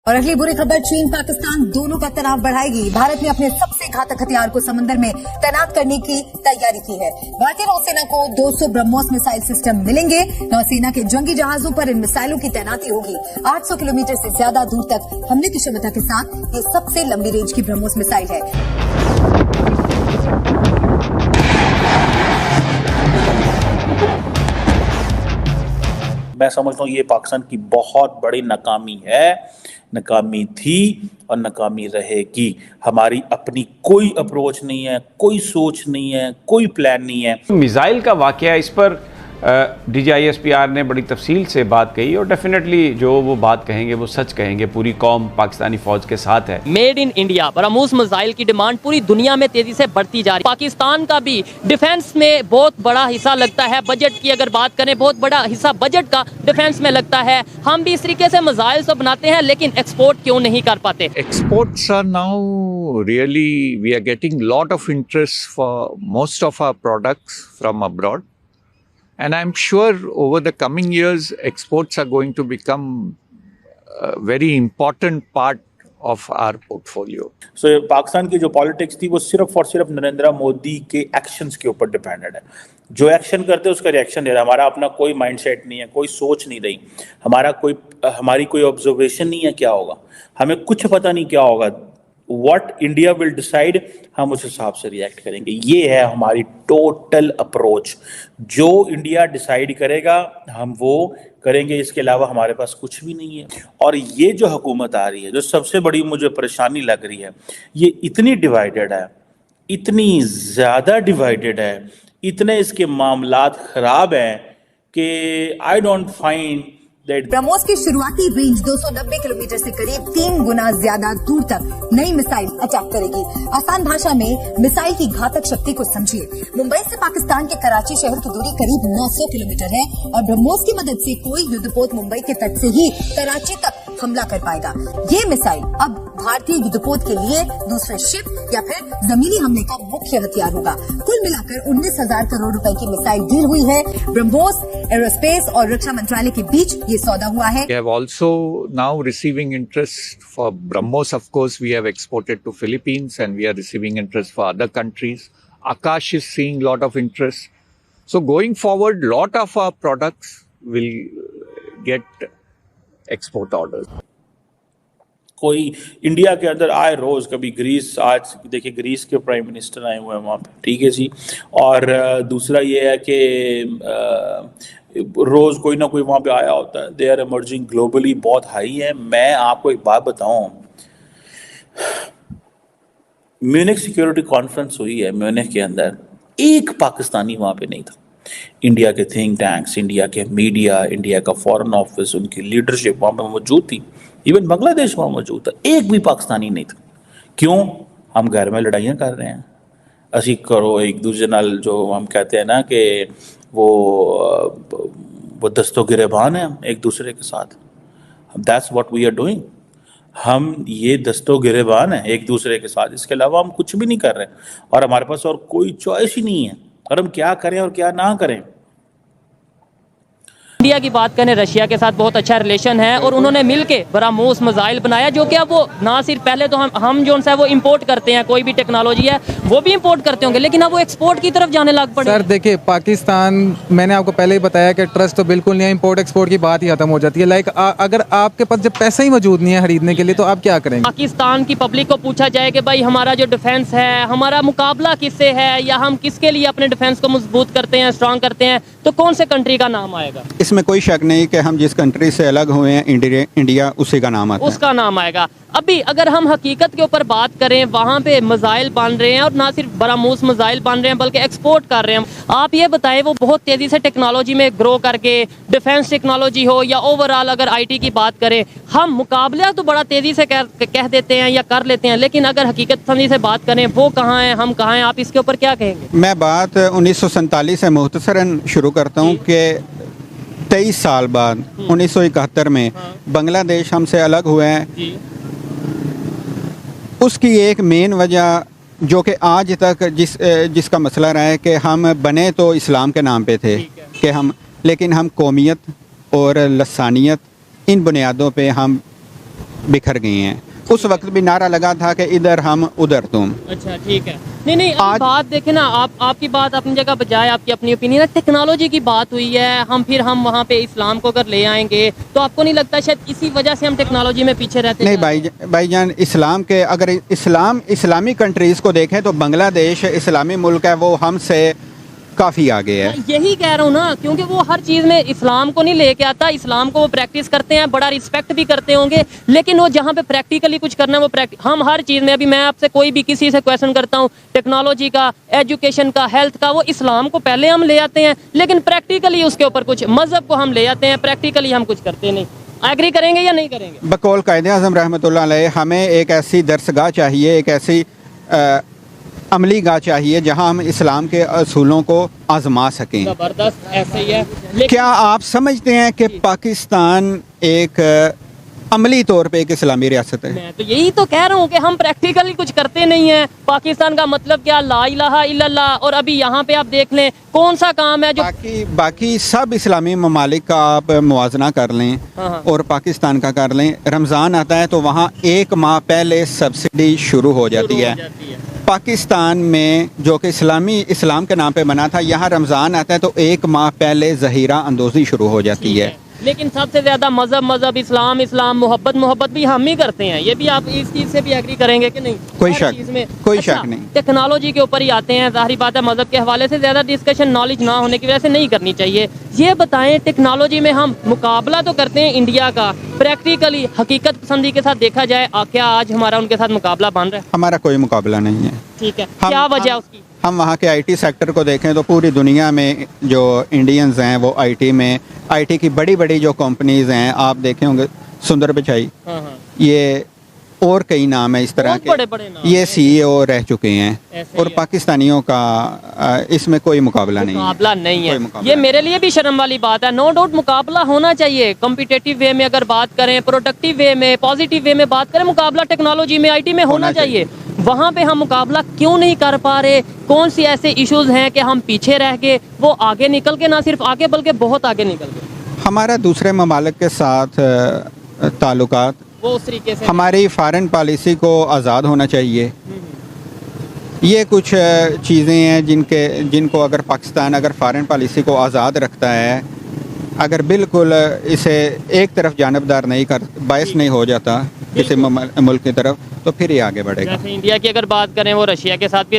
और अगली बुरी खबर, चीन पाकिस्तान दोनों का तनाव बढ़ाएगी। भारत ने अपने सबसे घातक हथियार को समंदर में तैनात करने की तैयारी की है। भारतीय नौसेना को 200 ब्रह्मोस मिसाइल सिस्टम मिलेंगे। नौसेना के जंगी जहाजों पर इन मिसाइलों की तैनाती होगी। 800 किलोमीटर से ज्यादा दूर तक हमले की क्षमता के साथ ये सबसे लंबी रेंज की ब्रह्मोस मिसाइल है। मैं समझता हूँ ये पाकिस्तान की बहुत बड़ी नाकामी है, नाकामी थी और नाकामी रहेगी। हमारी अपनी कोई अप्रोच नहीं है, कोई सोच नहीं है, कोई प्लान नहीं है। मिसाइल का वाकया, इस पर DGISPR ने बड़ी तफसील से बात कही और डेफिनेटली जो वो बात कहेंगे वो सच कहेंगे। पूरी कौम पाकिस्तानी फौज के साथ है। Made in India BrahMos missile की डिमांड पूरी दुनिया में तेजी से बढ़ती जा रही है। पाकिस्तान का भी डिफेंस में बहुत बड़ा हिस्सा लगता है। बजट की अगर बात करें, बहुत बड़ा हिस्सा बजट का डिफेंस में लगता है। हम भी इस तरीके से मिसाइल तो बनाते हैं, लेकिन एक्सपोर्ट क्यों नहीं कर पाते? Exports are now really, we are getting lot of interest for most of our products from abroad. And I'm sure over the coming years, exports are going to become a very important part of our portfolio. So Pakistan की जो politics थी वो सिर्फ और सिर्फ नरेंद्र मोदी के actions के ऊपर डिपेंडेड है। जो एक्शन करते हैं उसका रिएक्शन दे रहा है। हमारा अपना कोई माइंडसेट नहीं है, कोई सोच नहीं रही, हमारी कोई ऑब्जर्वेशन नहीं है क्या होगा, हमें कुछ पता नहीं क्या होगा। What India will decide, हम उस हिसाब से रिएक्ट करेंगे। ये है हमारी टोटल अप्रोच। जो इंडिया डिसाइड करेगा हम वो करेंगे, इसके अलावा हमारे पास कुछ भी नहीं है। और ये जो हुकूमत आ रही है, जो सबसे बड़ी मुझे परेशानी लग रही है, ये इतनी डिवाइडेड है, इतनी ज़्यादा डिवाइडेड है, इतने इसके मामलात खराब हैं कि आई डोंट फाइंड। ब्रह्मोस की शुरुआती रेंज 290 किलोमीटर से करीब 3 गुना ज्यादा दूर तक नई मिसाइल अटैक करेगी। आसान भाषा में मिसाइल की घातक शक्ति को समझिए। मुंबई से पाकिस्तान के कराची शहर की दूरी करीब 900 किलोमीटर है और ब्रह्मोस की मदद से कोई युद्धपोत मुंबई के तट से ही कराची तक हमला कर पाएगा। ये मिसाइल अब भारतीय युद्धपोत के लिए दूसरे शिप या फिर जमीनी हमले का मुख्य हथियार होगा। कुल मिलाकर 19,000 करोड़ रुपए की मिसाइल डील हुई है। ब्रह्मोस, एरोस्पेस और रक्षा मंत्रालय के बीच ये सौदा हुआ है। We have also now receiving interest for BrahMos. Of course, we have exported to Philippines and we are receiving interest for other countries. Akash is seeing lot of interest. So going forward, lot of our products will get export orders. कोई India के अंदर आए रोज, कभी Greece, आज देखिए Greece के prime minister आए हुए हैं वहाँ पे, ठीक है जी। और दूसरा ये है कि रोज कोई ना कोई वहाँ पे आया होता है। दे आर इमर्जिंग ग्लोबली, बहुत हाई है। मैं आपको एक बात बताऊं, म्यूनिख सिक्योरिटी कॉन्फ्रेंस हुई है, म्यूनिख के अंदर एक पाकिस्तानी वहाँ पे नहीं था। इंडिया के थिंक टैंक्स, इंडिया के मीडिया, इंडिया का फॉरेन ऑफिस, उनकी लीडरशिप वहाँ पे मौजूद थी। इवन बांग्लादेश वहाँ मौजूद था, एक भी पाकिस्तानी नहीं था। क्यों? हम घर में लड़ाइयाँ कर रहे हैं, असी करो एक दूसरे नाल, जो हम कहते हैं ना कि वो दस्तों गिरेबान है एक दूसरे के साथ। That's what we are doing. हम ये दस्तों गिरेबान है एक दूसरे के साथ, इसके अलावा हम कुछ भी नहीं कर रहे और हमारे पास और कोई चॉइस ही नहीं है और हम क्या करें और क्या ना करें। इंडिया की बात करें, रशिया के साथ बहुत अच्छा रिलेशन है और उन्होंने मिलके ब्रह्मोस मिसाइल बनाया, जो कि अब वो ना सिर्फ पहले तो हम जो है वो इंपोर्ट करते हैं, कोई भी टेक्नोलॉजी है वो भी इंपोर्ट करते होंगे, लेकिन अब वो एक्सपोर्ट की तरफ जाने लग पड़े। सर देखिए, पाकिस्तान, मैंने आपको पहले ही बताया कि ट्रस्ट तो बिल्कुल नहीं है, इंपोर्ट एक्सपोर्ट की बात ही खत्म हो जाती है। लाइक अगर आपके पास जब पैसा ही मौजूद नहीं है खरीदने के लिए तो आप क्या करेंगे? पाकिस्तान की पब्लिक को पूछा जाए कि भाई हमारा जो डिफेंस है, हमारा मुकाबला किससे है या हम किसके लिए अपने डिफेंस को मजबूत करते हैं, स्ट्रांग करते हैं, तो कौन से कंट्री का नाम आएगा? इसमें कोई शक नहीं कि हम जिस कंट्री से अलग हुए हैं, इंडिया, उसी का नाम आता है, उसका नाम आएगा। अभी अगर हम हकीकत के ऊपर बात करें, वहाँ पे मिसाइल बन रहे हैं और ना सिर्फ ब्रह्मोस मिसाइल बन रहे हैं बल्कि एक्सपोर्ट कर रहे हैं। आप ये बताएं, वो बहुत तेजी से टेक्नोलॉजी में ग्रो करके, डिफेंस टेक्नोलॉजी हो या ओवरऑल अगर आईटी की बात करें, हम मुकाबला तो बड़ा तेजी से कह देते हैं या कर लेते हैं, लेकिन अगर हकीकत फंदी से बात करें, वो कहाँ है, हम कहाँ हैं, आप इसके ऊपर क्या कहेंगे? मैं बात 1947 से मुख्तसरन शुरू करता हूँ कि 23 साल बाद 1971 में बांग्लादेश हमसे अलग हुए हैं। उसकी एक मेन वजह जो कि आज तक जिसका मसला रहा है कि हम बने तो इस्लाम के नाम पे थे कि लेकिन हम कौमियत और लसानियत, इन बुनियादों पे हम बिखर गई हैं। उस वक्त भी नारा लगा था कि इधर हम उधर तुम। अच्छा ठीक है। नहीं आज बात देखें ना, आपकी बात अपनी जगह बजाय, आपकी अपनी ओपिनियन है, टेक्नोलॉजी की बात हुई है, हम वहाँ पे इस्लाम को अगर ले आएंगे तो आपको नहीं लगता शायद इसी वजह से हम टेक्नोलॉजी में पीछे रहते हैं? नहीं भाईजान, इस्लाम के अगर इस्लामी कंट्रीज़ को देखें तो बांग्लादेश इस्लामी मुल्क है, वो हमसे काफ़ी आगे है। यही कह रहा हूँ ना, क्योंकि वो हर चीज़ में इस्लाम को नहीं लेके आता, इस्लाम को वो प्रैक्टिस करते हैं, बड़ा रिस्पेक्ट भी करते होंगे, लेकिन वो जहाँ पे प्रैक्टिकली कुछ करना है वो हम हर चीज़ में, अभी मैं आपसे कोई भी किसी से क्वेश्चन करता हूँ टेक्नोलॉजी का, एजुकेशन का, हेल्थ का, वो इस्लाम को पहले हम ले आते हैं, लेकिन प्रैक्टिकली उसके ऊपर कुछ मजहब को हम ले आते हैं, प्रैक्टिकली हम कुछ करते नहीं। एग्री करेंगे या नहीं करेंगे? बकौल कायद-ए-आज़म रहमतुल्लाह अलैह हमें एक ऐसी दरसगाह चाहिए, एक ऐसी अमली गाह चाहिए जहां हम इस्लाम के असूलों को आजमा सकें। जबरदस्त, ऐसे ही है। क्या आप समझते हैं कि पाकिस्तान एक अमली तौर पे एक इस्लामी रियासत है? मैं तो यही तो कह रहा हूँ कि हम प्रैक्टिकली कुछ करते नहीं हैं। पाकिस्तान का मतलब क्या, ला इलाहा इल्लल्लाह, और अभी यहाँ पे आप देख लें कौन सा काम है जो बाकी सब इस्लामी ममालिक का आप मुआजना कर लें और पाकिस्तान का कर लें, रमज़ान आता है तो वहाँ एक माह पहले सब्सिडी शुरू हो जाती है। पाकिस्तान में जो कि इस्लाम के नाम पे बना था, यहाँ रमज़ान आता है तो एक माह पहले ज़हीरा अंदोज़ी शुरू हो जाती है। लेकिन सबसे ज्यादा मजहब इस्लाम, मोहब्बत भी हम ही करते हैं। ये भी आप इस चीज से भी एग्री करेंगे कि नहीं? कोई शक नहीं। टेक्नोलॉजी के ऊपर ही आते हैं, जाहिर बात है मजहब के हवाले से ज्यादा डिस्कशन नॉलेज ना होने की वजह से नहीं करनी चाहिए। ये बताएं, टेक्नोलॉजी में हम मुकाबला तो करते हैं इंडिया का, प्रैक्टिकली हकीकत पसंदी के साथ देखा जाए, क्या आज हमारा उनके साथ मुकाबला बन रहा है? हमारा कोई मुकाबला नहीं है। ठीक है, क्या वजह उसकी? हम वहाँ के आईटी सेक्टर को देखें तो पूरी दुनिया में जो इंडियंस हैं वो आईटी की बड़ी बड़ी जो कंपनीज हैं, आप देखे होंगे सुंदर पिचाई, ये और कई नाम है इस तरह के, बड़े नाम, ये सीईओ रह चुके हैं, और पाकिस्तानियों का इसमें कोई मुकाबला नहीं है। ये मेरे लिए भी शर्म वाली बात है। नो डाउट मुकाबला होना चाहिए, कॉम्पिटिटिव वे में अगर बात करें, प्रोडक्टिव वे में, पॉजिटिव वे में बात करें, मुकाबला टेक्नोलॉजी में, आईटी में होना चाहिए। वहाँ पे हम मुकाबला क्यों नहीं कर पा रहे? कौन सी ऐसे इश्यूज हैं कि हम पीछे रह गए, वो आगे निकल के, ना सिर्फ आगे बल्कि बहुत आगे निकल गए? हमारा दूसरे ममालिक के साथ ताल्लुकात, वो उस तरीके से, हमारी फॉरेन पॉलिसी को आज़ाद होना चाहिए। ये कुछ चीज़ें हैं जिनको अगर पाकिस्तान अगर फॉरेन पॉलिसी को आज़ाद रखता है, अगर बिल्कुल इसे एक तरफ जानबदार बायस नहीं हो जाता किसी मुल्क की तरफ, तो फिर ये आगे बढ़ेगा। जैसे इंडिया की अगर बात करें, वो रशिया के साथ भी